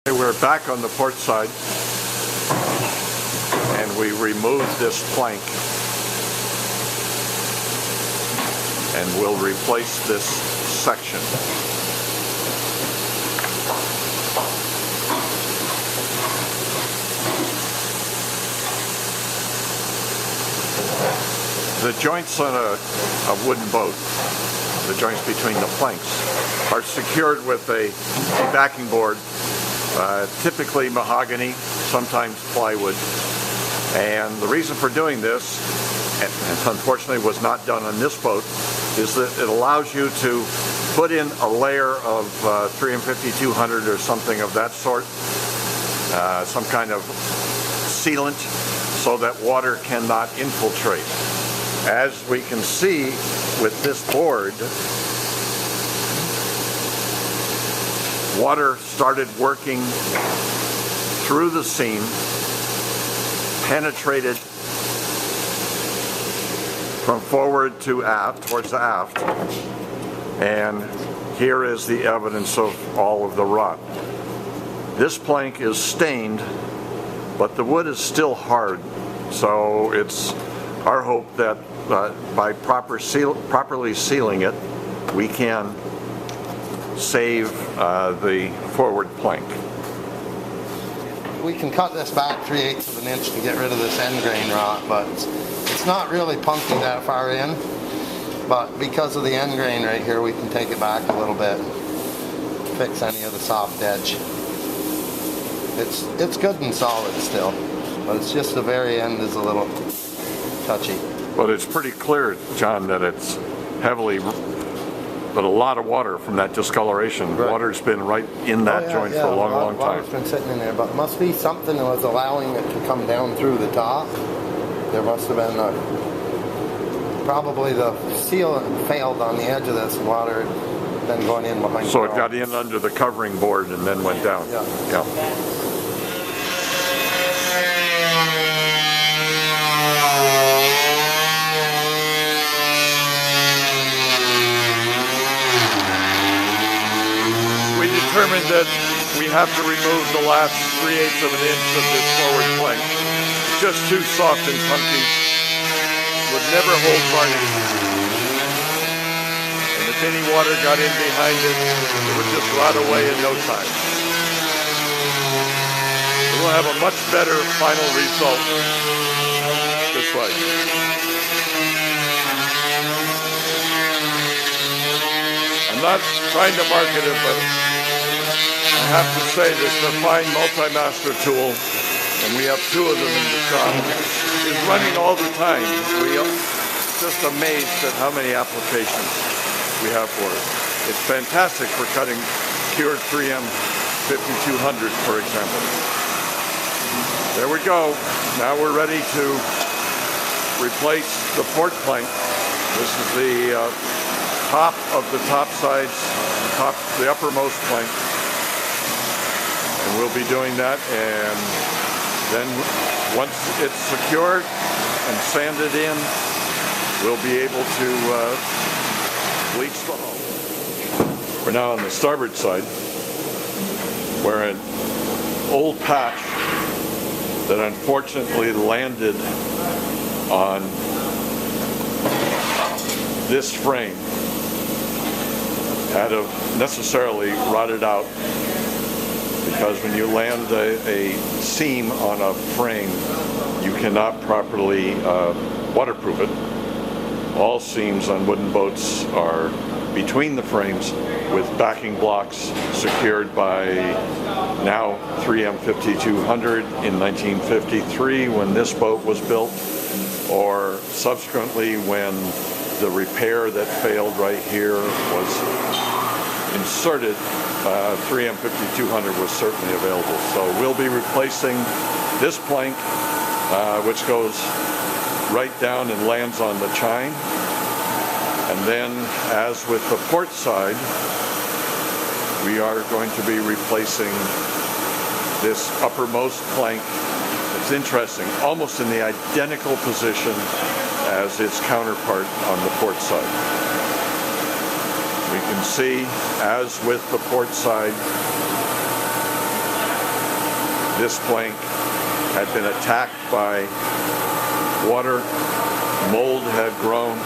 We're back on the port side, and we remove this plank, and we'll replace this section. The joints on a wooden boat, the joints between the planks, are secured with a backing board. Typically mahogany, sometimes plywood. And the reason for doing this, and unfortunately was not done on this boat, is that it allows you to put in a layer of 3M-5200 or something of that sort, some kind of sealant, so that water cannot infiltrate. As we can see with this board, water started working through the seam, penetrated from forward to aft, towards the aft, and here is the evidence of all of the rot. This plank is stained, but the wood is still hard, so it's our hope that by properly sealing it, we can save the forward plank. We can cut this back 3/8 of an inch to get rid of this end grain rot, but it's not really punky that far in. But because of the end grain right here, we can take it back a little bit, fix any of the soft edge. It's good and solid still, but it's just the very end is a little touchy. But it's pretty clear, John, that it's heavily, but a lot of water from that discoloration. Right. Water's been right in that joint for a long time. Water's been sitting in there, but it must be something that was allowing it to come down through the top. There must have been probably the seal failed on the edge of this water, then going in behind. So it got in under the covering board and then went down. Yeah. Determined that we have to remove the last 3/8 of an inch of this forward plank. It's just too soft and funky. Would never hold varnish. And if any water got in behind it, it would just rot away in no time. We'll have a much better final result this way. I'm not trying to market it, but I have to say this, the fine multi-master tool, and we have two of them in the shop, is running all the time. We are just amazed at how many applications we have for it. It's fantastic for cutting cured 3M-5200, for example. There we go. Now we're ready to replace the port plank. This is the top of the topside, the uppermost plank. And we'll be doing that, and then once it's secured and sanded in, we'll be able to bleach the hull. We're now on the starboard side, where an old patch that unfortunately landed on this frame had to necessarily rotted out, because when you land a seam on a frame, you cannot properly waterproof it. All seams on wooden boats are between the frames with backing blocks secured by now 3M-5200 in 1953 when this boat was built, or subsequently when the repair that failed right here was inserted. 3M-5200 was certainly available. So we'll be replacing this plank, which goes right down and lands on the chine. And then, as with the port side, we are going to be replacing this uppermost plank. It's interesting, almost in the identical position as its counterpart on the port side. We can see, as with the port side, this plank had been attacked by water, mold had grown,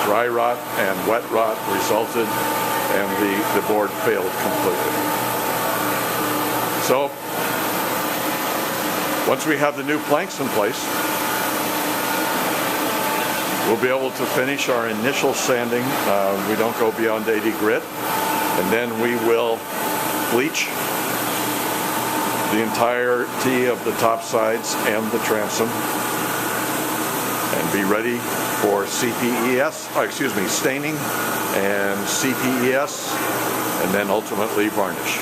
dry rot and wet rot resulted, and the board failed completely. So once we have the new planks in place, we'll be able to finish our initial sanding. We don't go beyond 80 grit, and then we will bleach the entirety of the top sides and the transom and be ready for staining and CPES, and then ultimately varnish.